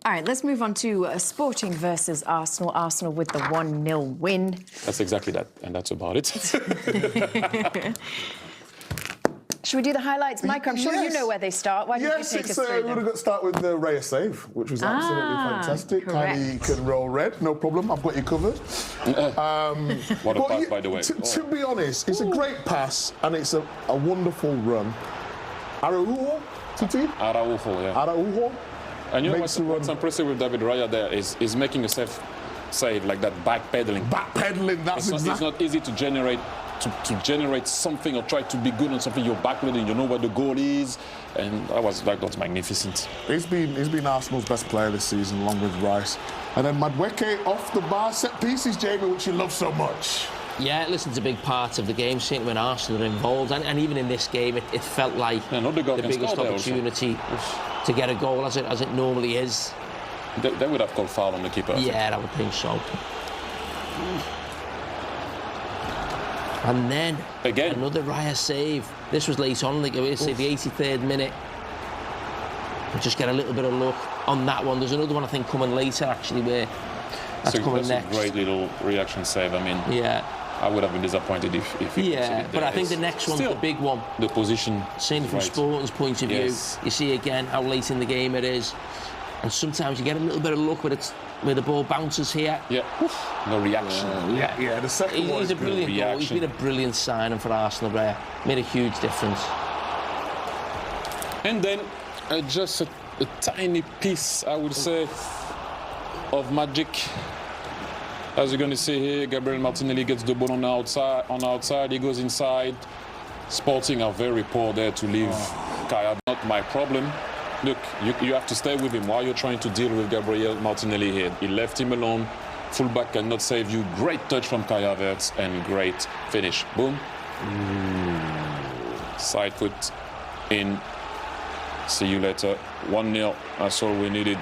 All right, let's move on to Sporting versus Arsenal. Arsenal with the 1-0 win. That's exactly that, and that's about it. Should we do the highlights, Mike? I'm sure you know where they start. Why don't you take us through them? We're going to start with the Raya save, which was absolutely fantastic. Kylie can roll red, no problem. I've got you covered. What a pass, by the way. To be honest, it's a great pass, and it's a wonderful run. Araujo, Titi? Araujo, yeah. Araujo. And you know what's impressive with David Raya there is making a save like that, backpedaling. Backpedaling, that's exactly. It's not easy to generate something or try to be good on something. You're backpedaling, you know where the goal is, and that was magnificent. He's been Arsenal's best player this season, along with Rice. And then Madueke off the bar, set pieces, Jamie, which you love so much. Yeah, listen, it's a big part of the game, certainly when Arsenal are involved, and even in this game, it felt like the biggest opportunity to get a goal, as it normally is. They would have called foul on the keeper. Yeah, I would think so. And then again another Raya save. This was late on, like the 83rd minute. We'll just get a little bit of luck on that one. There's another one I think coming later, actually, where that's coming next. A great little reaction save. I mean, yeah, I would have been disappointed if he yeah, but I think the next one's the big one. The position. Seeing from Sporting's point of view, you see again how late in the game it is, and sometimes you get a little bit of luck where the ball bounces here. Yeah, no reaction. Yeah, the second one. He's a brilliant goal. He's been a brilliant signing for Arsenal there. Made a huge difference. And then just a tiny piece, I would say, of magic. As you're going to see here, Gabriel Martinelli gets the ball on the outside. He goes inside. Sporting are very poor there to leave Kaya. Not my problem. Look, you have to stay with him while you're trying to deal with Gabriel Martinelli here. He left him alone. Fullback cannot save you. Great touch from Kai Havertz and great finish. Boom. Side foot in. See you later. 1-0. That's all we needed.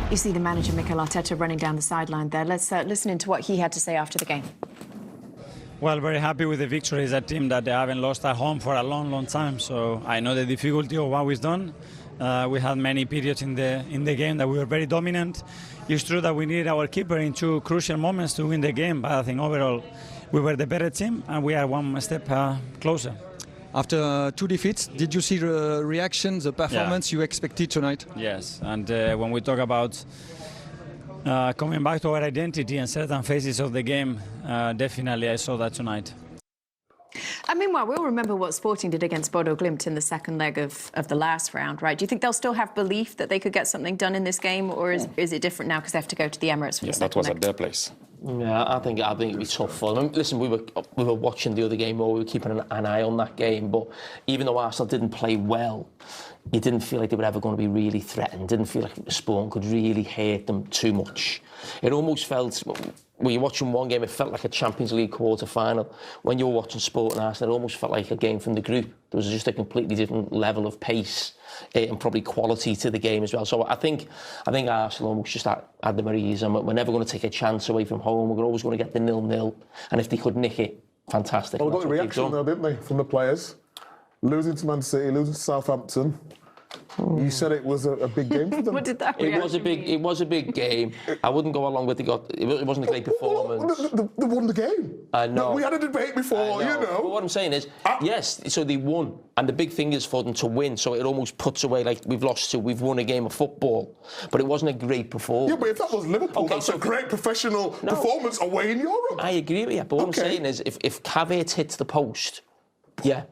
You see the manager, Mikel Arteta, running down the sideline there. Let's listen into what he had to say after the game. Well, very happy with the victory. It's a team that they haven't lost at home for a long, long time. So I know the difficulty of what we've done. We had many periods in the game that we were very dominant. It's true that we needed our keeper in two crucial moments to win the game, but I think overall we were the better team and we are one step closer. After two defeats, did you see the reaction, the performance you expected tonight? Yes, and when we talk about coming back to our identity and certain phases of the game, definitely I saw that tonight. And meanwhile, we'll remember what Sporting did against Bodo Glimt in the second leg of the last round, right? Do you think they'll still have belief that they could get something done in this game, or is it different now because they have to go to the Emirates for the second leg? That was at their place. Yeah, I think it'd be tough for them. Listen, we were watching the other game, or we were keeping an eye on that game. But even though Arsenal didn't play well, you didn't feel like they were ever going to be really threatened. Didn't feel like Sporting could really hurt them too much. It almost felt, when you're watching one game, it felt like a Champions League quarter-final. When you were watching Sporting Arsenal, it almost felt like a game from the group. There was just a completely different level of pace and probably quality to the game as well. So I think Arsenal almost just had them at ease, and we're never going to take a chance away from home. We're always going to get the 0-0, and if they could nick it, fantastic. Well, we got the reaction though, didn't they, from the players? Losing to Man City, losing to Southampton. You said it was a big game for them. What did that It was a big game. I wouldn't go along with it wasn't a great performance. They won the game. I know. We had a debate before, you know. But what I'm saying is, yes, so they won. And the big thing is for them to win. So it almost puts away, like, we've won a game of football. But it wasn't a great performance. Yeah, but if that was Liverpool, that's a great professional performance away in Europe. I agree with you. But what I'm saying is, if Havertz hits the post, yeah.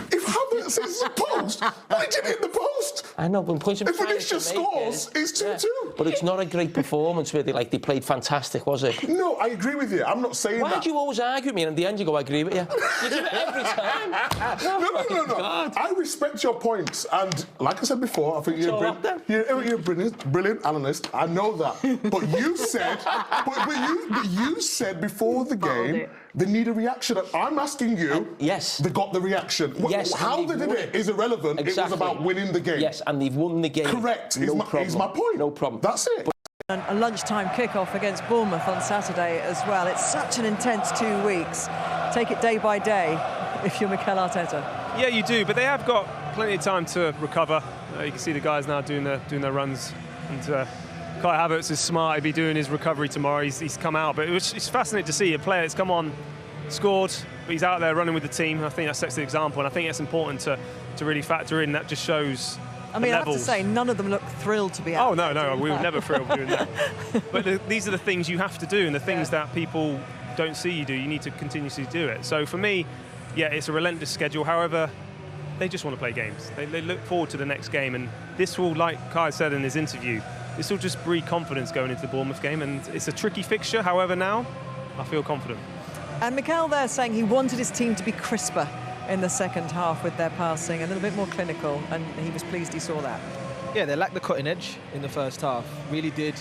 If Havertz hits the post, why did he hit the post? I know, but if Vinicius scores, it's 2-2. Yeah. But it's not a great performance where they played fantastic, was it? No, I agree with you. I'm not saying that. Why do you always argue with me and in the end you go, I agree with you? You do it every time. No. I respect your points, and like I said before, I think you're a brilliant analyst. I know that. But you said, you said before the game, they need a reaction. I'm asking you. Yes. They got the reaction. Yes. How they did it is irrelevant. Exactly. It was about winning the game. Yes, and they've won the game. Correct. Is my point. No problem. That's it. And a lunchtime kick-off against Bournemouth on Saturday as well. It's such an intense 2 weeks. Take it day by day if you're Mikel Arteta. Yeah, you do, but they have got plenty of time to recover. You can see the guys now doing their runs, and Kai Havertz is smart. He'll be doing his recovery tomorrow. He's come out, but it's fascinating to see a player that's come on, scored, but he's out there running with the team. I think that sets the example, and I think it's important to really factor in. That just shows. I mean, I have to say, none of them look thrilled to be out. Oh, no, we would never thrill doing that. But these are the things you have to do, and the things that people don't see you do, you need to continuously do it. So for me, yeah, it's a relentless schedule. However, they just want to play games. They look forward to the next game, and this will, like Kai said in his interview, this will just breed confidence going into the Bournemouth game, and it's a tricky fixture. However, now, I feel confident. And Mikel there saying he wanted his team to be crisper in the second half with their passing, a little bit more clinical, and he was pleased he saw that. Yeah, they lacked the cutting edge in the first half. Really did.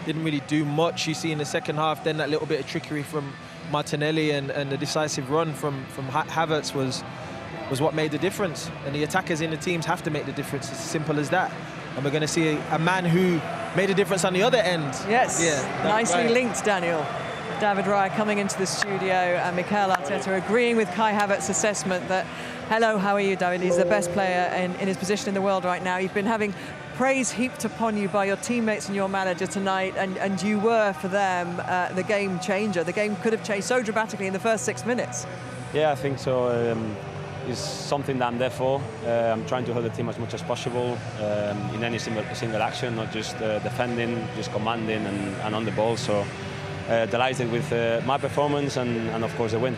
Didn't really do much, you see, in the second half. Then that little bit of trickery from Martinelli and the decisive run from Havertz was what made the difference. And the attackers in the teams have to make the difference. It's as simple as that. And we're going to see a man who made a difference on the other end. Yes, yeah, nicely linked, Daniel. David Raya coming into the studio, and Mikel Arteta agreeing with Kai Havertz's assessment that, hello, how are you, David? He's the best player in his position in the world right now. You've been having praise heaped upon you by your teammates and your manager tonight, and you were, for them, the game changer. The game could have changed so dramatically in the first 6 minutes. Yeah, I think so. It's something that I'm there for. I'm trying to hold the team as much as possible in any single action, not just defending, just commanding and on the ball. So delighted with my performance and of course the win.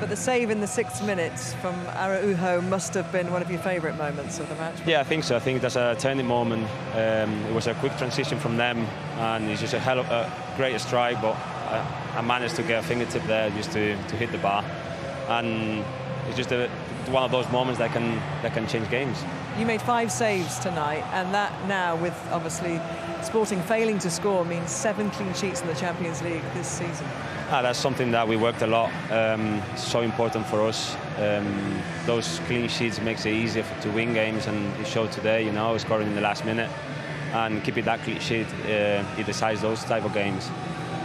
But the save in the 6th minute from Araujo must have been one of your favourite moments of the match. Yeah, I think so. I think that's a turning moment. It was a quick transition from them, and it's just a great strike, but I managed to get a fingertip there just to hit the bar. And it's just one of those moments that can change games. You made 5 saves tonight, and that now, with obviously Sporting failing to score, means 7 clean sheets in the Champions League this season. That's something that we worked a lot. So important for us. Those clean sheets makes it easier to win games, and it showed today. You know, scoring in the last minute and keeping that clean sheet, it decides those type of games.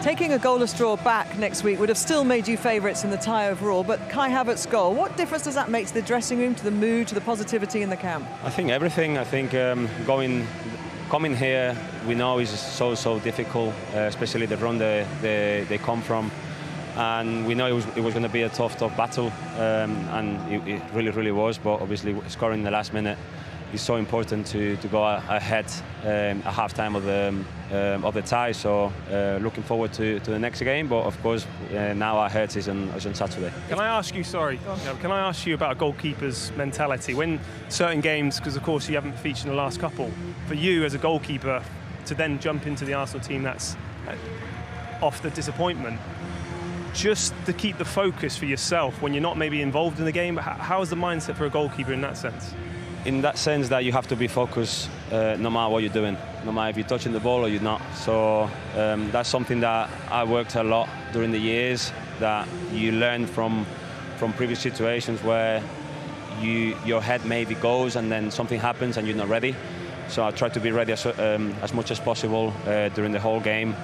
Taking a goalless draw back next week would have still made you favourites in the tie overall, but Kai Havertz's goal, what difference does that make to the dressing room, to the mood, to the positivity in the camp? I think everything. I think coming here, we know is so difficult, especially the run they come from, and we know it was going to be a tough battle, and it really was. But obviously, scoring in the last minute is so important to go ahead at half-time of the tie. So looking forward to the next game. But of course, now our head is on Saturday. Can I ask you, can I ask you about a goalkeeper's mentality? When certain games, because of course you haven't featured in the last couple, for you as a goalkeeper to then jump into the Arsenal team that's off the disappointment, just to keep the focus for yourself when you're not maybe involved in the game, how is the mindset for a goalkeeper in that sense? In that sense that you have to be focused no matter what you're doing, no matter if you're touching the ball or you're not. So that's something that I worked a lot during the years, that you learn from previous situations where your head maybe goes and then something happens and you're not ready. So I try to be ready as much as possible during the whole game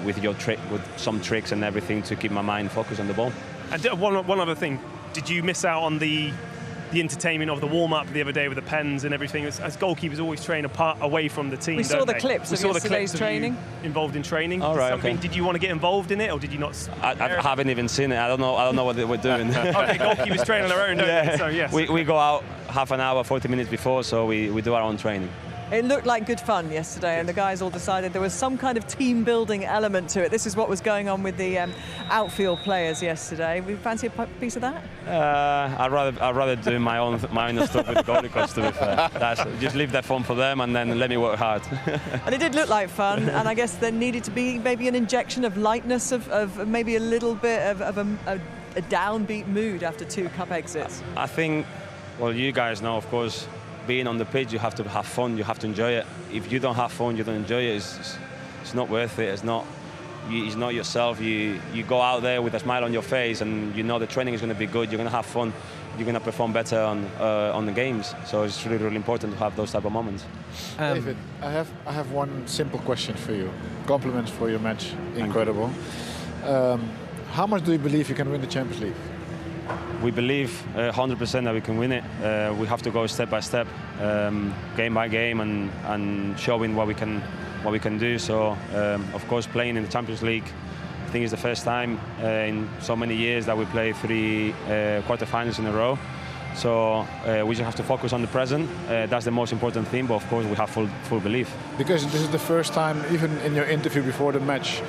with some tricks and everything to keep my mind focused on the ball. And one other thing, did you miss out on the entertainment of the warm-up the other day with the pens and everything? As goalkeepers always train away from the team. We saw the clips of yesterday's training. Involved in training. All right, okay. Did you want to get involved in it, or did you not? I haven't even seen it. I don't know what we're doing. Okay, goalkeepers train on their own, don't they? So yes. We go out half an hour, 40 minutes before, so we do our own training. It looked like good fun yesterday, and the guys all decided there was some kind of team-building element to it. This is what was going on with the outfield players yesterday. We fancy a piece of that? I'd rather do my own stuff with the goalie coach, to be fair. Just leave that fun for them and then let me work hard. And it did look like fun, and I guess there needed to be maybe an injection of lightness, of maybe a little bit of a downbeat mood after 2 cup exits. I think, well, you guys know, of course, being on the pitch, you have to have fun, you have to enjoy it. If you don't have fun, you don't enjoy it, it's not worth it. It's not yourself. You go out there with a smile on your face, and you know the training is going to be good, you're going to have fun, you're going to perform better on the games. So it's really important to have those type of moments. David, I have one simple question for you. Compliments for your match, incredible. How much do you believe you can win the Champions League? we believe 100% that we can win it. We have to go step by step, game by game, and showing what we can do. So, of course, playing in the Champions League, I think it's the first time in so many years that we play 3 quarterfinals in a row. So we just have to focus on the present. That's the most important thing. But of course, we have full belief. Because this is the first time, even in your interview before the match,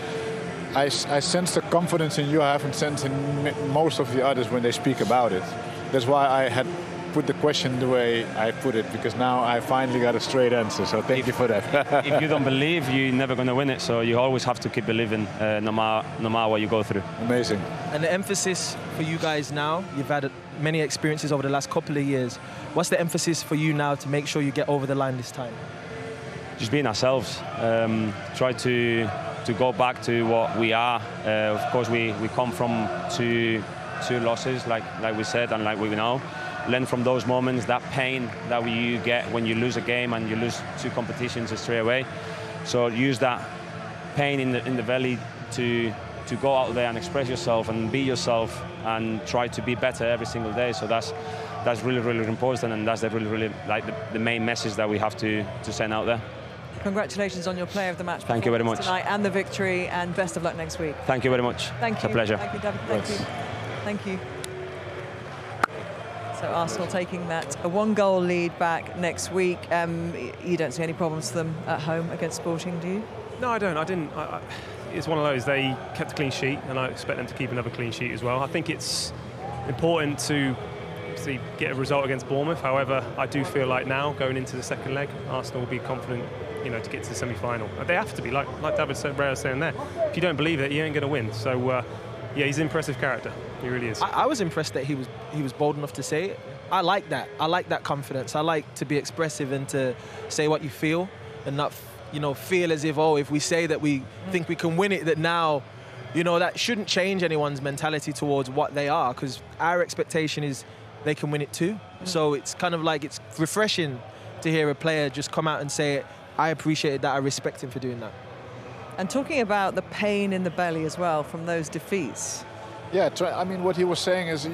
I sense the confidence in you I haven't sensed in most of the others when they speak about it. That's why I had put the question the way I put it, because now I finally got a straight answer. So thank you for that. If you don't believe, you're never going to win it. So you always have to keep believing, no matter what you go through. Amazing. And the emphasis for you guys now, you've had many experiences over the last couple of years. What's the emphasis for you now to make sure you get over the line this time? Just being ourselves. Try to go back to what we are. Of course, we come from two losses, like we said, and like we know. Learn from those moments, that pain that you get when you lose a game and you lose 2 competitions straight away. So use that pain in the belly to go out there and express yourself and be yourself and try to be better every single day. So that's really important, and that's really like the main message that we have to send out there. Congratulations on your player of the match. Thank you very much. Tonight and the victory, and best of luck next week. Thank you very much. Thank you. It's a pleasure. Thank you, David. Thank you. Thank you. So Arsenal taking that a 1-goal lead back next week. You don't see any problems for them at home against Sporting, do you? No, I don't. I didn't. It's one of those. They kept a clean sheet, and I expect them to keep another clean sheet as well. I think it's important to get a result against Bournemouth. However, I do feel like now, going into the second leg, Arsenal will be confident, to get to the semi-final. They have to be, like David Raya was saying there. If you don't believe it, you ain't going to win. So, yeah, he's an impressive character. He really is. I was impressed that he was bold enough to say it. I like that. I like that confidence. I like to be expressive and to say what you feel, and not, feel as if, if we say that we think we can win it, that now, that shouldn't change anyone's mentality towards what they are, because our expectation is they can win it too. So it's kind of like, it's refreshing to hear a player just come out and say it. I appreciated that. I respect him for doing that. And talking about the pain in the belly as well from those defeats. Yeah, I mean, what he was saying is, you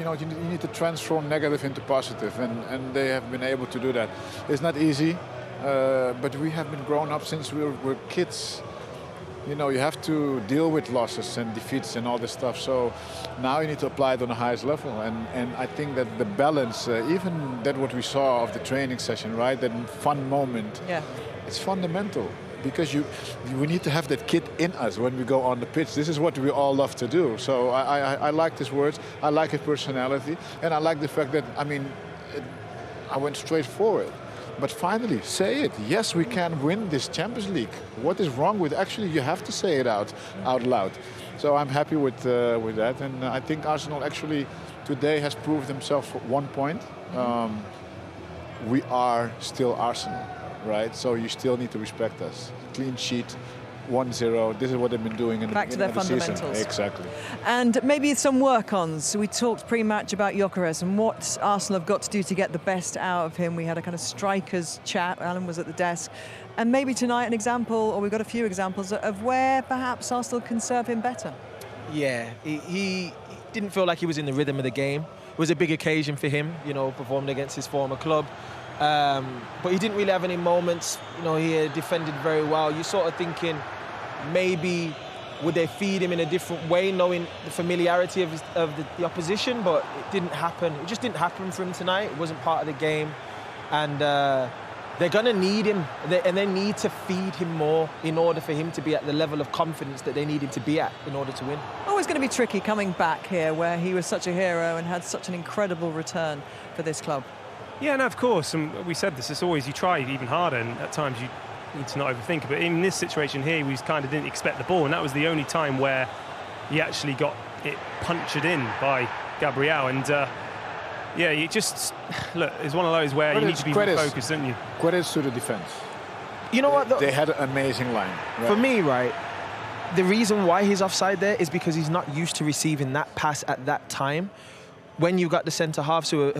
need to transform negative into positive, and they have been able to do that. It's not easy, but we have been grown up since we were kids. You have to deal with losses and defeats and all this stuff. So now you need to apply it on the highest level. And I think that the balance, even that what we saw of the training session, right, that fun moment, it's fundamental. Because we need to have that kid in us when we go on the pitch. This is what we all love to do. So I like his words, I like his personality, and I like the fact that, I went straight forward. But finally, say it. Yes, we can win this Champions League. What is wrong with, actually, you have to say it out loud. So I'm happy with that. And I think Arsenal actually today has proved themselves 1 point. We are still Arsenal. Right, so you still need to respect us. Clean sheet, 1-0. This is what they've been doing in the beginning of the season. Back to their fundamentals. Exactly. And maybe some work-ons. We talked pre-match about Gyökeres and what Arsenal have got to do to get the best out of him. We had a kind of strikers chat. Alan was at the desk. And maybe tonight an example, or we've got a few examples, of where perhaps Arsenal can serve him better. Yeah, he didn't feel like he was in the rhythm of the game. It was a big occasion for him, performed against his former club. But he didn't really have any moments. He defended very well. You're sort of thinking maybe would they feed him in a different way, knowing the familiarity of the opposition, but it didn't happen. It just didn't happen for him tonight. It wasn't part of the game. And they're going to need him, and they need to feed him more in order for him to be at the level of confidence that they need him to be at in order to win. Always going to be tricky coming back here where he was such a hero and had such an incredible return for this club. Yeah, no, of course, and we said this, it's always you try even harder, and at times you need to not overthink it. But in this situation here, we kind of didn't expect the ball, and that was the only time where he actually got it punctured in by Gabriel. And yeah, you just look, it's one of those where you need to be focused, don't you? Credits to the defense. You know what? They had an amazing line. Right? For me, right, the reason why he's offside there is because he's not used to receiving that pass at that time. When you've got the centre-halves who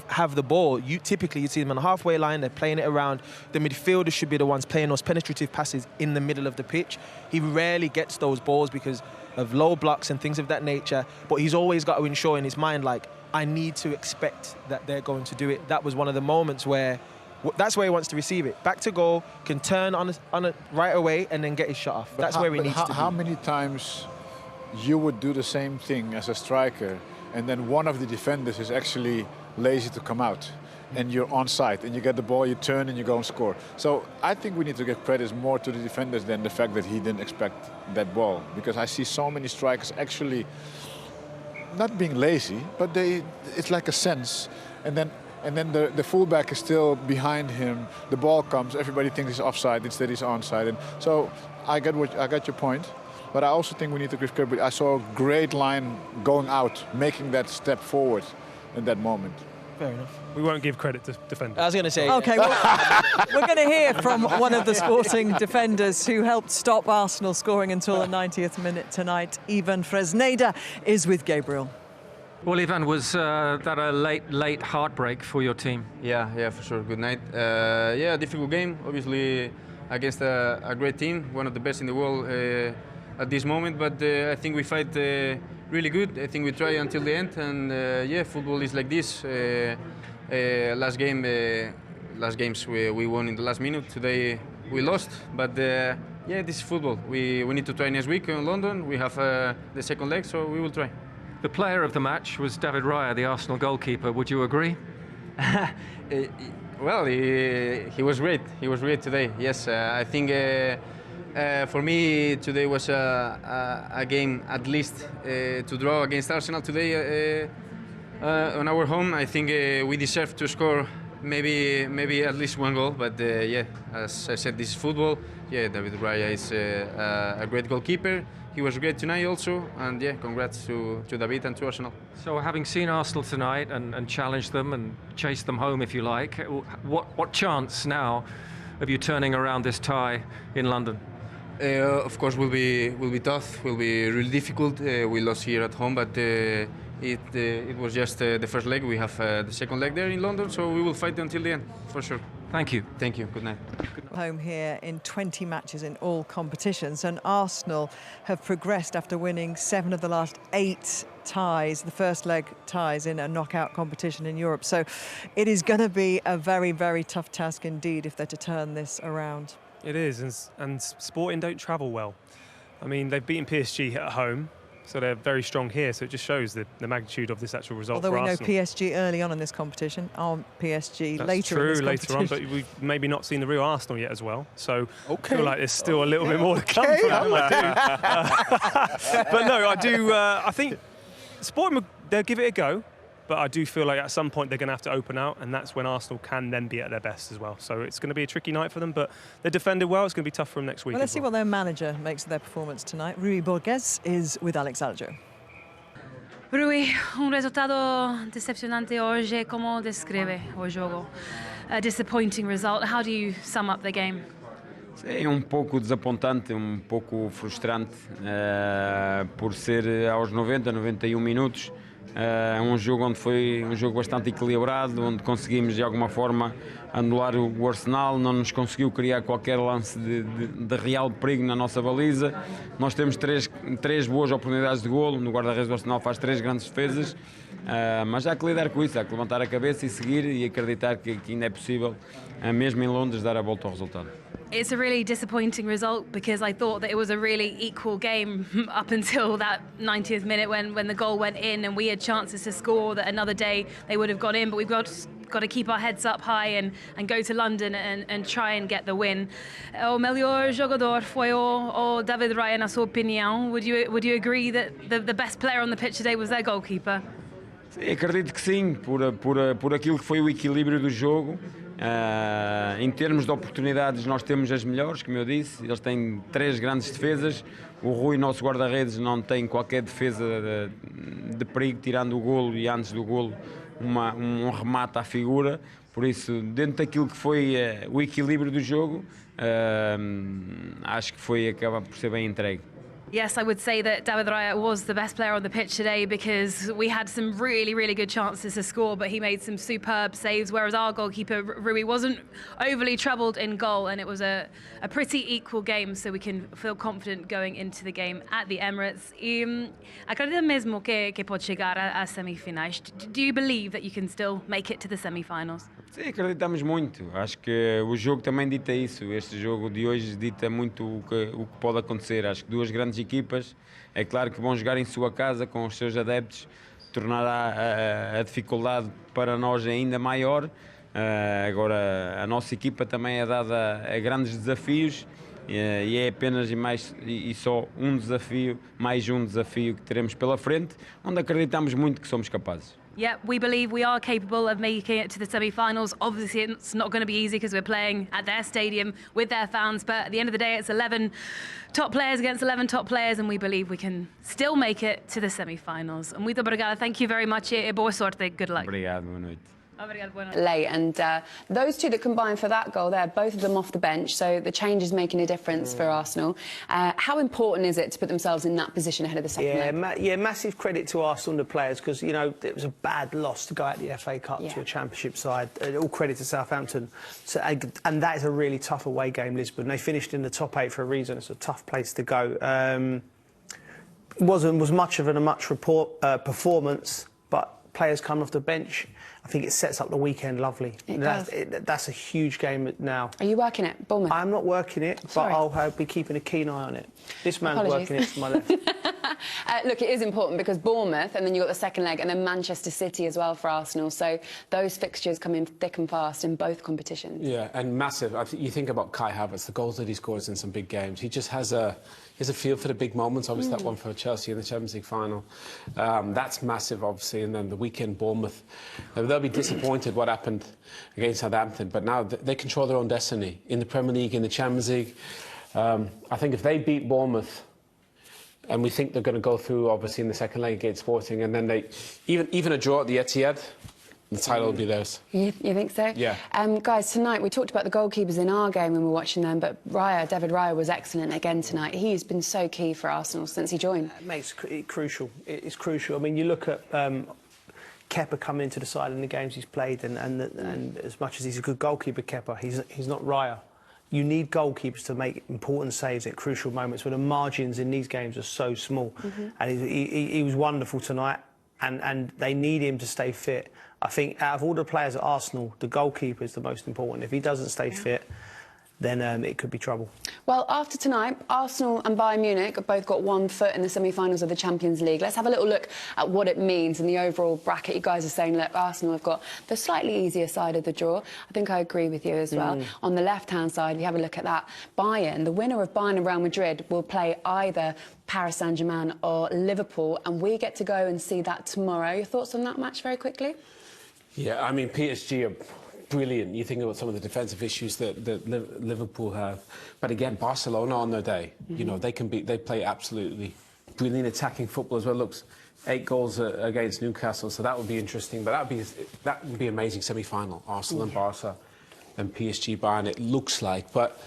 have the ball, you see them on the halfway line, they're playing it around. The midfielders should be the ones playing those penetrative passes in the middle of the pitch. He rarely gets those balls because of low blocks and things of that nature, but he's always got to ensure in his mind, like, I need to expect that they're going to do it. That was one of the moments where that's where he wants to receive it. Back to goal, can turn on it right away and then get his shot off. That's where he needs to be. How many times you would do the same thing as a striker and then one of the defenders is actually lazy to come out and you're onside and you get the ball, you turn and you go and score. So I think we need to give credit more to the defenders than the fact that he didn't expect that ball. Because I see so many strikers actually not being lazy, but it's like a sense. And then the fullback is still behind him. The ball comes, everybody thinks he's offside, instead he's onside. And so I got your point. But I also think we need to give credit. I saw a great line going out, making that step forward in that moment. Fair enough. We won't give credit to defenders. I was going to say... OK, we're going to hear from one of the Sporting defenders who helped stop Arsenal scoring until the 90th minute tonight. Ivan Fresneda is with Gabriel. Well, Ivan, was that a late heartbreak for your team? Yeah, for sure. Good night. Yeah, difficult game, obviously, against a great team, one of the best in the world at this moment. But I think we fight really good. I think we try until the end. And yeah, football is like this. Last games we won in the last minute. Today we lost. But yeah, this is football. We need to try next week in London. We have the second leg, so we will try. The player of the match was David Raya, the Arsenal goalkeeper. Would you agree? Well, he was great. He was great today. Yes, I think for me today was a game at least to draw against Arsenal today on our home. I think we deserve to score maybe at least one goal. But yeah, as I said, this is football. Yeah, David Raya is a great goalkeeper. He was great tonight also, and yeah, congrats to David and to Arsenal. So having seen Arsenal tonight and challenged them and chased them home, if you like, what chance now of you turning around this tie in London? Of course, will be tough, will be really difficult. We lost here at home, but it was just the first leg. We have the second leg there in London, so we will fight until the end, for sure. Thank you. Thank you. Good night. Home here in 20 matches in all competitions, and Arsenal have progressed after winning 7 of the last 8 ties, the first leg ties in a knockout competition in Europe. So it is going to be a very, very tough task indeed if they're to turn this around. It is, and Sporting don't travel well. I mean, they've beaten PSG at home, so they're very strong here. So it just shows the magnitude of this actual result. Although for we know Arsenal. PSG early on in this competition, aren't PSG That's later true, in this later on, competition. but we've maybe not seen the real Arsenal yet as well. So Okay. I feel like there's still a little bit more to come from them. I do. But no, I do. I think Sporting, they'll give it a go. But I do feel like at some point they're going to have to open out, and that's when Arsenal can then be at their best as well. So it's going to be a tricky night for them, but they defended well. It's going to be tough for them next week. Well, let's see what their manager makes of their performance tonight. Rui Borges is with Alex Aljo. Rui, resultado decepcionante hoje. ¿Cómo descreve o jogo? A disappointing result. How do you sum up the game? É pouco desapontante, pouco frustrante, por ser aos 90, 91 minutos. Jogo onde foi jogo bastante equilibrado, onde conseguimos de alguma forma anular o Arsenal, não nos conseguiu criar qualquer lance de real perigo na nossa baliza. Nós temos três boas oportunidades de golo, no guarda-redes do Arsenal faz 3 grandes defesas, mas há que lidar com isso, há que levantar a cabeça e seguir e acreditar que ainda é possível, mesmo em Londres, dar a volta ao resultado. It's a really disappointing result because I thought that it was a really equal game up until that 90th minute when the goal went in and we had chances to score that another day they would have gone in, but we've got to keep our heads up high and go to London and try and get the win. O melhor jogador foi o David Raya, na sua opinião. Would you agree that the best player on the pitch today was their goalkeeper? Sim, acredito que sim, por aquilo que foi o equilíbrio do jogo. Em termos de oportunidades nós temos as melhores, como eu disse, eles têm 3 grandes defesas, o Rui, nosso guarda-redes, não tem qualquer defesa de perigo, tirando o golo e antes do golo um remate à figura, por isso dentro daquilo que foi o equilíbrio do jogo, acho que acaba por ser bem entregue. Yes, I would say that David Raya was the best player on the pitch today because we had some really, really good chances to score, but he made some superb saves, whereas our goalkeeper, Rui, wasn't overly troubled in goal, and it was a pretty equal game, so we can feel confident going into the game at the Emirates. Acredita mesmo que pode chegar às semifinais? Do you believe that you can still make it to the semifinals? Sim, acreditamos muito. Acho que o jogo também dita isso. Este jogo de hoje dita muito o que pode acontecer. Acho que duas grandes equipas, é claro que vão jogar em sua casa com os seus adeptos, tornará a dificuldade para nós ainda maior. Agora, a nossa equipa também é dada a grandes desafios e é apenas e só um desafio, mais um desafio que teremos pela frente, onde acreditamos muito que somos capazes. Yeah, we believe we are capable of making it to the semi-finals. Obviously, it's not going to be easy because we're playing at their stadium with their fans, but at the end of the day, it's 11 top players against 11 top players, and we believe we can still make it to the semi-finals. Muito obrigada. Thank you very much. Boa sorte. Good luck. Obrigado, boa noite. Late, and those two that combined for that goal there, both of them off the bench, so the change is making a difference for Arsenal. How important is it to put themselves in that position ahead of the second leg? Massive credit to Arsenal and the players, because, you know, it was a bad loss to go out the FA Cup to a Championship side. All credit to Southampton. So, and that is a really tough away game, Lisbon. They finished in the top 8 for a reason. It's a tough place to go. It was much of a performance, but players coming off the bench, I think it sets up the weekend lovely. That's a huge game now. Are you working it, Bournemouth? I'm not working it, but I'll be keeping a keen eye on it. This man's working it to my left. Look, it is important because Bournemouth, and then you've got the second leg, and then Manchester City as well for Arsenal. So those fixtures come in thick and fast in both competitions. Yeah, and massive. You think about Kai Havertz, the goals that he scores in some big games. He just has a feel for the big moments. Obviously, that one for Chelsea in the Champions League final. That's massive, obviously. And then the weekend, Bournemouth. They'll be disappointed what happened against Southampton, but now they control their own destiny in the Premier League, in the Champions League. I think if they beat Bournemouth, and we think they're going to go through, obviously, in the second leg against Sporting, and then they even a draw at the Etihad, the title will be theirs. You think so? Yeah. Guys, tonight we talked about the goalkeepers in our game when we were watching them, but David Raya was excellent again tonight. He's been so key for Arsenal since he joined. Mate, it's crucial. It's crucial. I mean, you look at Kepa coming into the side in the games he's played, and as much as he's a good goalkeeper, Kepa, he's not Raya. You need goalkeepers to make important saves at crucial moments where the margins in these games are so small. And he was wonderful tonight, and they need him to stay fit. I think out of all the players at Arsenal, the goalkeeper is the most important. If he doesn't stay fit, then it could be trouble. Well, after tonight, Arsenal and Bayern Munich have both got 1 foot in the semi-finals of the Champions League. Let's have a little look at what it means in the overall bracket. You guys are saying, look, Arsenal have got the slightly easier side of the draw. I think I agree with you as well. On the left-hand side, we have a look at that. Bayern, the winner of Bayern and Real Madrid, will play either Paris Saint-Germain or Liverpool, and we get to go and see that tomorrow. Your thoughts on that match very quickly? Yeah, I mean, PSG are brilliant. You think about some of the defensive issues that Liverpool have, but again, Barcelona on their day, you know, they play absolutely brilliant attacking football as well. Looks 8 goals against Newcastle, so that would be interesting. But that would be amazing semi-final, Arsenal and Barca and PSG Bayern. It looks like, but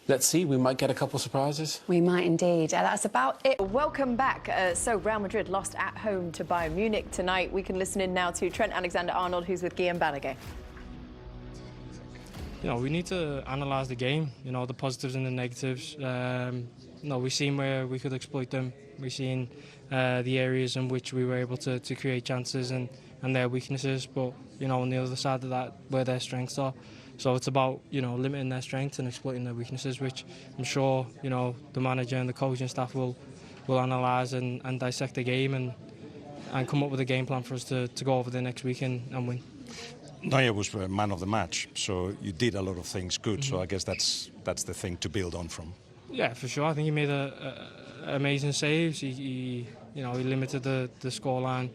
let's see, we might get a couple of surprises. We might indeed. That's about it. Welcome back. So Real Madrid lost at home to Bayern Munich tonight. We can listen in now to Trent Alexander-Arnold, who's with Guillaume Balaguer. You know, we need to analyse the game, you know, the positives and the negatives. We've seen where we could exploit them. We've seen the areas in which we were able to create chances and their weaknesses, but, you know, on the other side of that, where their strengths are. So it's about, you know, limiting their strengths and exploiting their weaknesses, which I'm sure, you know, the manager and the coaching staff will analyse and dissect the game and come up with a game plan for us to go over the next week and win. Raya was man of the match, so you did a lot of things good. So I guess that's the thing to build on from. Yeah, for sure. I think he made amazing saves. He limited the scoreline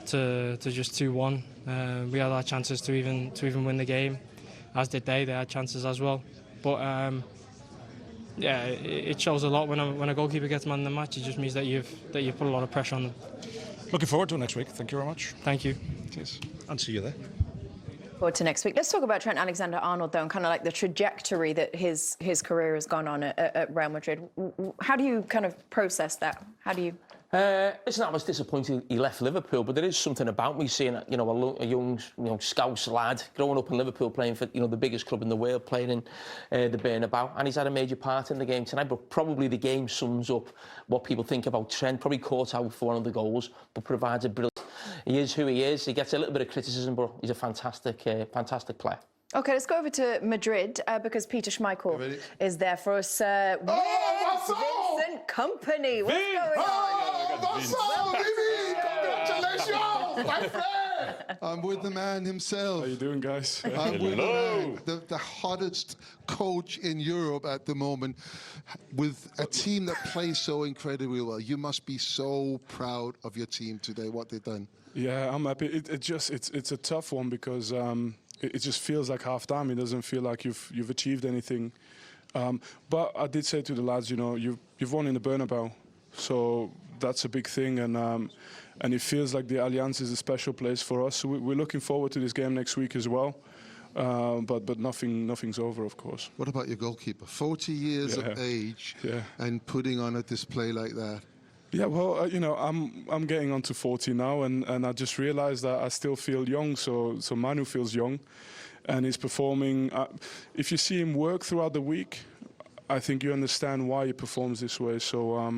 to just 2-1. We had our chances to even win the game, as did they. They had chances as well, but it shows a lot when a goalkeeper gets man of the match. It just means that you've put a lot of pressure on them. Looking forward to next week. Thank you very much. Thank you. Cheers. And see you there. Forward to next week. Let's talk about Trent Alexander-Arnold, though, and kind of like the trajectory that his career has gone on at Real Madrid. How do you kind of process that? How do you... Listen, I was disappointed he left Liverpool, but there is something about me seeing, you know, a young, Scouse lad growing up in Liverpool, playing for, the biggest club in the world, playing in the Bernabeu, and he's had a major part in the game tonight. But probably the game sums up what people think about Trent. Probably caught out for one of the goals, but provides a brilliant. He is who he is. He gets a little bit of criticism, but he's a fantastic player. OK, let's go over to Madrid because Peter Schmeichel is there for us. Vincent Kompany. What's going on? Congratulations, my friend! I'm with the man himself. How you doing, guys? I'm with the hottest coach in Europe at the moment, with a team that plays so incredibly well. You must be so proud of your team today, what they've done. Yeah, I'm happy. It's a tough one because it just feels like half time. It doesn't feel like you've achieved anything. But I did say to the lads, you've won in the Bernabeu, so that's a big thing, and it feels like the Allianz is a special place for us. So we're looking forward to this game next week as well. But nothing's over, of course. What about your goalkeeper? 40 years of age and putting on a display like that. Yeah, well, I'm getting on to 40 now, and I just realised that I still feel young. So Manu feels young, and he's performing. If you see him work throughout the week, I think you understand why he performs this way. So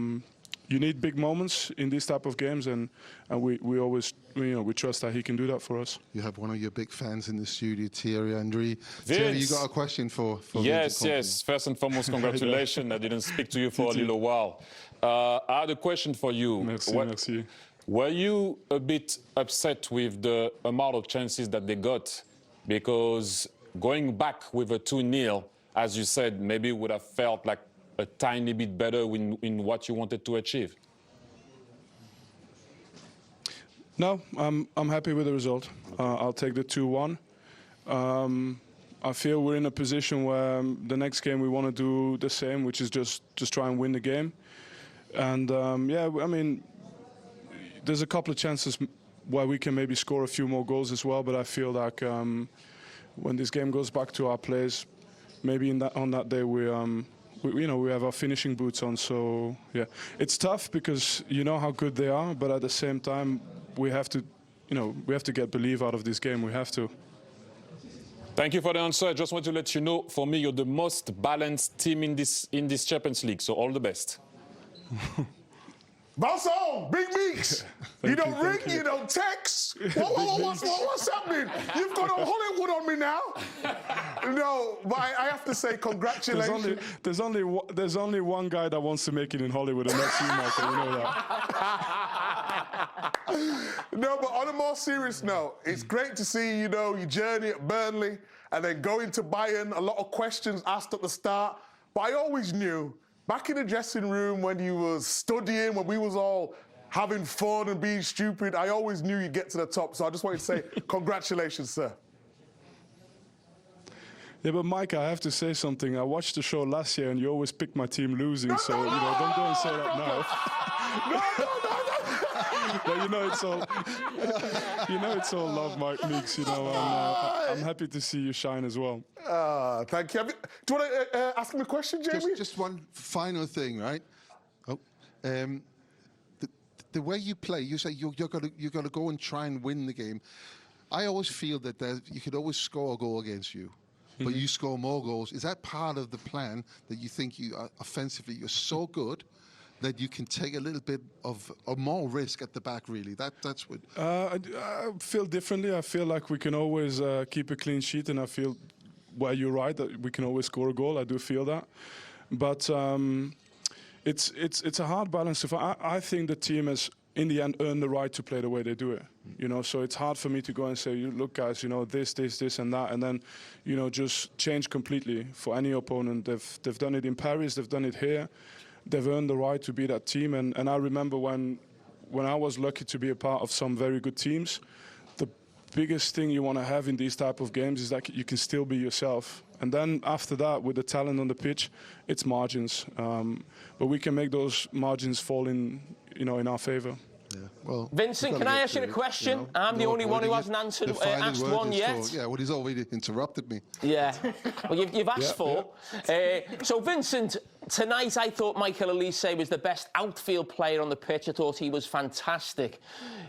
you need big moments in these type of games, and we always we trust that he can do that for us. You have one of your big fans in the studio, Thierry. Thierry, you got a question for Yes. First and foremost, congratulations. I didn't speak to you for a little while. I had a question for you. Merci. Were you a bit upset with the amount of chances that they got? Because going back with a 2-0, as you said, maybe would have felt like a tiny bit better in what you wanted to achieve. No, I'm happy with the result. I'll take the 2-1. I feel we're in a position where the next game we want to do the same, which is just try and win the game. And I mean, there's a couple of chances where we can maybe score a few more goals as well. But I feel like when this game goes back to our players, maybe on that day we have our finishing boots on. So yeah, it's tough because you know how good they are, but at the same time we have to get belief out of this game. We have to. Thank you for the answer. I just want to let you know, for me, you're the most balanced team in this Champions League. So all the best. Vincent, big Meeks. You don't ring, you don't text. What's happening? You've got a Hollywood on me now. No, but I have to say congratulations. There's only one guy that wants to make it in Hollywood, and that's you, Michael. You know that. No, but on a more serious note, it's great to see, your journey at Burnley and then going to Bayern. A lot of questions asked at the start, but I always knew, back in the dressing room when you were studying, when we was all having fun and being stupid, I always knew you'd get to the top. So I just wanted to say congratulations, sir. Yeah, but Mike, I have to say something. I watched the show last year, and you always picked my team losing. Don't go and say that now. But it's all love, Mike Meeks. I'm happy to see you shine as well. Thank you. Do you want to ask me a question, Jamie? Just one final thing, right? The way you play, you say you're going to go and try and win the game. I always feel that you could always score a goal against you, but you score more goals. Is that part of the plan, that you think offensively you're so good that you can take a little bit of more risk at the back, really? That's what... I feel differently. I feel like we can always keep a clean sheet, and I feel, well, you're right, that we can always score a goal. I do feel that. But it's a hard balance. I think the team has, in the end, earned the right to play the way they do it. So it's hard for me to go and say, look, guys, this, and that, and then, just change completely for any opponent. They've done it in Paris, they've done it here. They've earned the right to be that team, and I remember when I was lucky to be a part of some very good teams, the biggest thing you want to have in these type of games is that you can still be yourself. And then after that, with the talent on the pitch, it's margins. But we can make those margins fall in our favor. Well, Vincent, can I ask you a question? I'm the only one who hasn't answered, asked one yet. Yeah, well, he's already interrupted me. Yeah, well, you've asked for. So, Vincent, tonight I thought Michael Elise was the best outfield player on the pitch. I thought he was fantastic.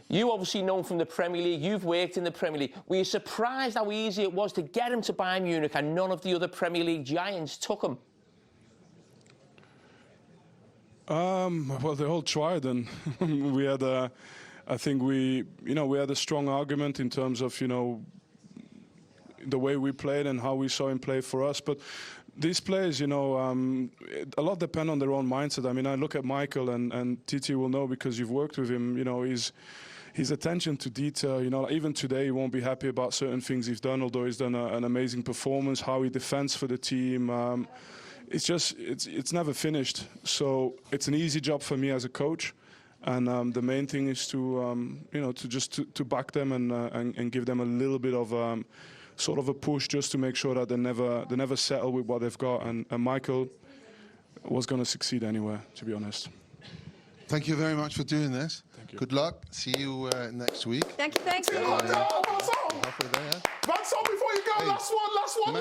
You obviously know him from the Premier League. You've worked in the Premier League. Were you surprised how easy it was to get him to Bayern Munich and none of the other Premier League giants took him? Well, they all tried, and we had I think we had a strong argument in terms of, the way we played and how we saw him play for us. But these players, a lot depend on their own mindset. I mean, I look at Michael, and Titi will know because you've worked with him. His attention to detail. Even today, he won't be happy about certain things he's done, although he's done an amazing performance. How he defends for the team. It's never finished. So it's an easy job for me as a coach. And the main thing is to back them and give them a little bit of sort of a push just to make sure that they never settle with what they've got. And Michael was going to succeed anyway, to be honest. Thank you very much for doing this. Thank you. Good luck. See you next week. Thank you. Thanks. Vincent, before you go, last one.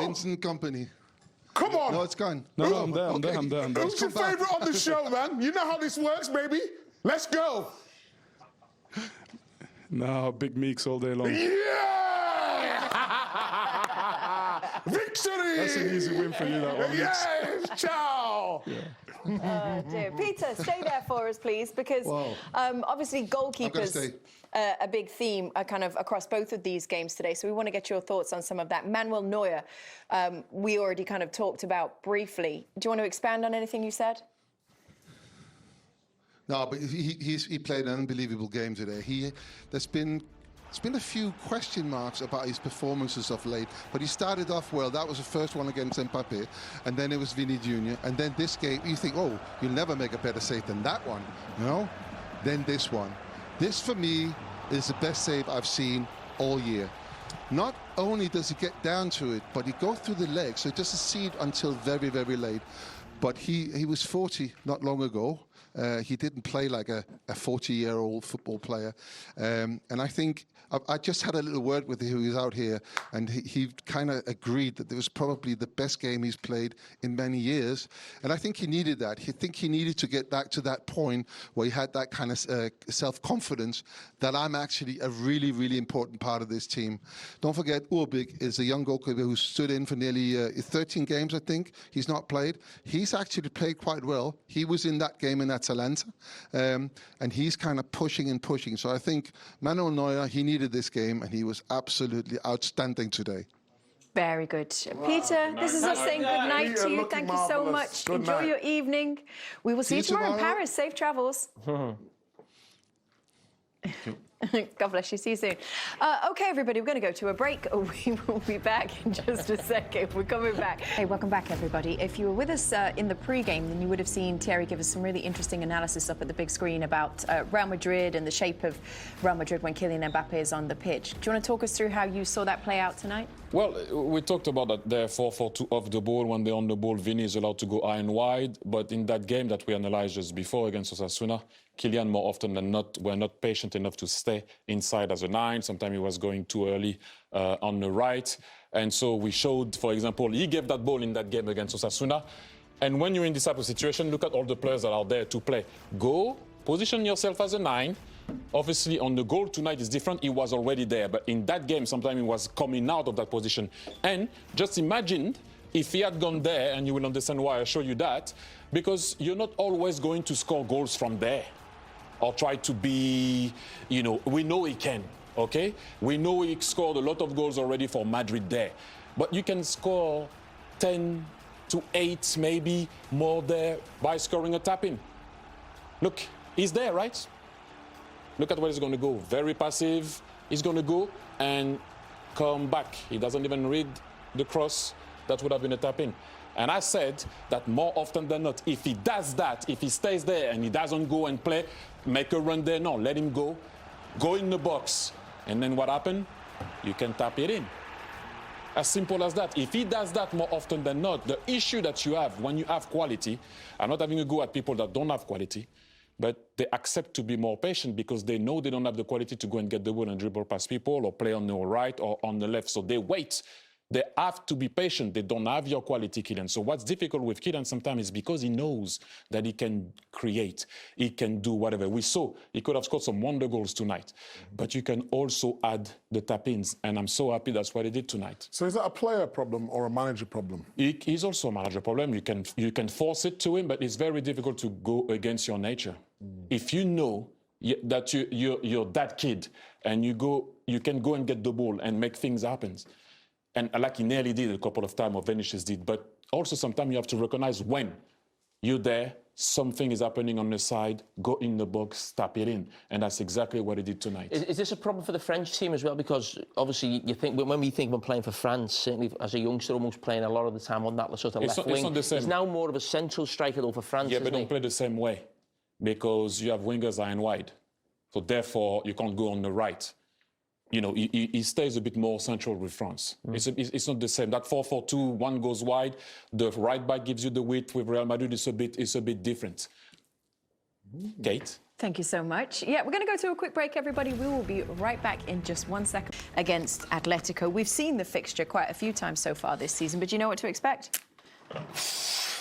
Vincent Kompany. Come on. No, it's gone. No, I'm there. Who's your favourite on the show, man? You know how this works, baby. Let's go. No, Big Meeks all day long. Yeah! Victory! That's an easy win for you, that one. Yes! Ciao! Yeah. Dear. Peter, stay there for us, please, because obviously goalkeepers a big theme kind of across both of these games today. So we want to get your thoughts on some of that. Manuel Neuer, we already kind of talked about briefly. Do you want to expand on anything you said? No, but he played an unbelievable game today. There's been a few question marks about his performances of late, but he started off well. That was the first one against Mbappe, and then it was Vini Jr. And then this game, you think, oh, you'll never make a better save than that one, Then this one. This, for me, is the best save I've seen all year. Not only does he get down to it, but he goes through the legs, so he doesn't see it until very, very late. But he was 40 not long ago. He didn't play like a 40-year-old football player. And I think I just had a little word with him who is out here, and he kind of agreed that it was probably the best game he's played in many years. And I think he needed that. I think he needed to get back to that point where he had that kind of self-confidence that I'm actually a really, really important part of this team. Don't forget, Urbik is a young goalkeeper who stood in for nearly 13 games, I think. He's not played. He's actually played quite well. He was in that game in Atalanta, and he's kind of pushing and pushing. So I think Manuel Neuer, he needed this game, and he was absolutely outstanding today. Very good. Wow, Peter, this is us saying good night to you. Thank you so much. Good Enjoy your evening. We will see you tomorrow in Paris. Safe travels. God bless you. See you soon. OK, everybody, we're going to go to a break. We will be back in just a second. We're coming back. Hey, welcome back, everybody. If you were with us in the pre-game, then you would have seen Thierry give us some really interesting analysis up at the big screen about Real Madrid and the shape of Real Madrid when Kylian Mbappe is on the pitch. Do you want to talk us through how you saw that play out tonight? Well, we talked about that there 4-4-2 off the ball. When they're on the ball, Vini is allowed to go high and wide. But in that game that we analysed just before against Osasuna, Kylian, more often than not, were not patient enough to stay inside as a 9. Sometimes he was going too early on the right. And so we showed, for example, he gave that ball in that game against Osasuna. And when you're in this type of situation, look at all the players that are there to play. Go, position yourself as a 9. Obviously, on the goal tonight is different. He was already there. But in that game, sometimes he was coming out of that position. And just imagine if he had gone there, and you will understand why I show you that, because you're not always going to score goals from there or try to be, we know he can, okay? We know he scored a lot of goals already for Madrid there. But you can score 10 to 8, maybe more there by scoring a tap-in. Look, he's there, right? Look at where he's going to go. Very passive. He's going to go and come back. He doesn't even read the cross. That would have been a tap-in. And I said that more often than not, if he does that, if he stays there and he doesn't go and play, make a run there, no, let him go in the box. And then what happened? You can tap it in. As simple as that. If he does that more often than not, the issue that you have when you have quality, I'm not having a go at people that don't have quality, but they accept to be more patient because they know they don't have the quality to go and get the ball and dribble past people or play on the right or on the left. So they wait. They have to be patient. They don't have your quality, Kylian. So what's difficult with Kylian sometimes is because he knows that he can create, he can do whatever. We saw he could have scored some wonder goals tonight, but you can also add the tap-ins, and I'm so happy that's what he did tonight. So is that a player problem or a manager problem? He's also a manager problem. You can force it to him, but it's very difficult to go against your nature. If you know that you're that kid and you can go and get the ball and make things happen. And like he nearly did a couple of times, or Vinicius did. But also sometimes you have to recognize when you're there, something is happening on the side, go in the box, tap it in. And that's exactly what he did tonight. Is this a problem for the French team as well? Because obviously you think, when we think of playing for France, certainly as a youngster almost playing a lot of the time on that sort of left wing, not the same. He's now more of a central striker though for France, yeah, but don't play the same way because you have wingers high and wide. So therefore you can't go on the right. You know, he stays a bit more central with France. It's not the same. That 4-4-2, one goes wide. The right back gives you the width. With Real Madrid, it's a bit different. Kate? Thank you so much. Yeah, we're going to go to a quick break, everybody. We will be right back in just 1 second against Atletico. We've seen the fixture quite a few times so far this season, but do you know what to expect?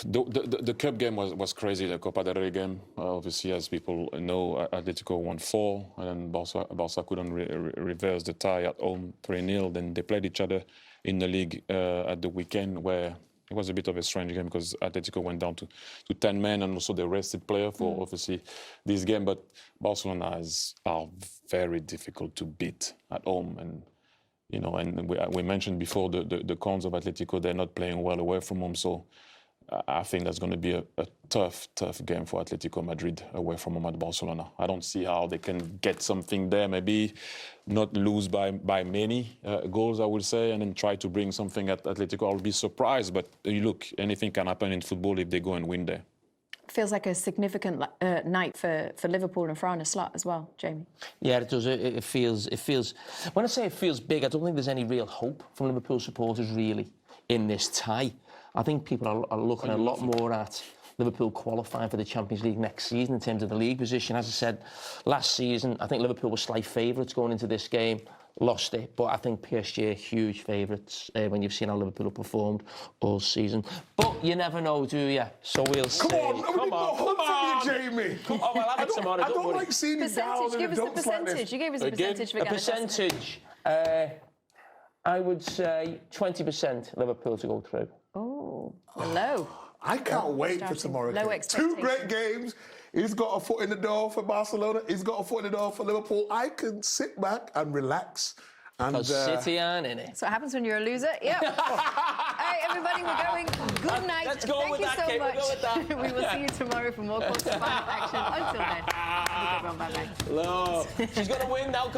The cup game was crazy, the Copa del Rey game. Obviously, as people know, Atletico won 4, and then Barca couldn't reverse the tie at home 3-0. Then they played each other in the league at the weekend, where it was a bit of a strange game because Atletico went down to 10 men, and also they rested player for obviously this game. But Barcelona are very difficult to beat at home, and you know, and we mentioned before the cons of Atletico. They're not playing well away from home, so I think that's going to be a tough game for Atletico Madrid away from home at Barcelona. I don't see how they can get something there, maybe not lose by many goals, I would say, and then try to bring something at Atletico. I'll be surprised, but look, anything can happen in football if they go and win there. Feels like a significant night for Liverpool and for Arne Slot as well, Jamie. Yeah, it does. It feels. When I say it feels big, I don't think there's any real hope from Liverpool supporters really in this tie. I think people are looking a lot more at Liverpool qualifying for the Champions League next season in terms of the league position. As I said, last season, I think Liverpool were slight favourites going into this game, lost it, but I think PSG are huge favourites when you've seen how Liverpool have performed all season. But you never know, do you? So we'll see. Come on, Jamie. Come on, we'll have it tomorrow. I don't like seeing you down in the dumps like this. You gave us a percentage for A percentage. I would say 20% Liverpool to go through. Oh, low. I can't wait for tomorrow. Low expectations. 2 great games. He's got a foot in the door for Barcelona. He's got a foot in the door for Liverpool. I can sit back and relax. Because City aren't in it. That's what happens when you're a loser. Yep. Hey, everybody, we're going. Good night. Let's go with that, Kate. We'll go with that. We will see you tomorrow for more quarter-final action. Until then, have a good one. Bye-bye. Hello. She's going to win now.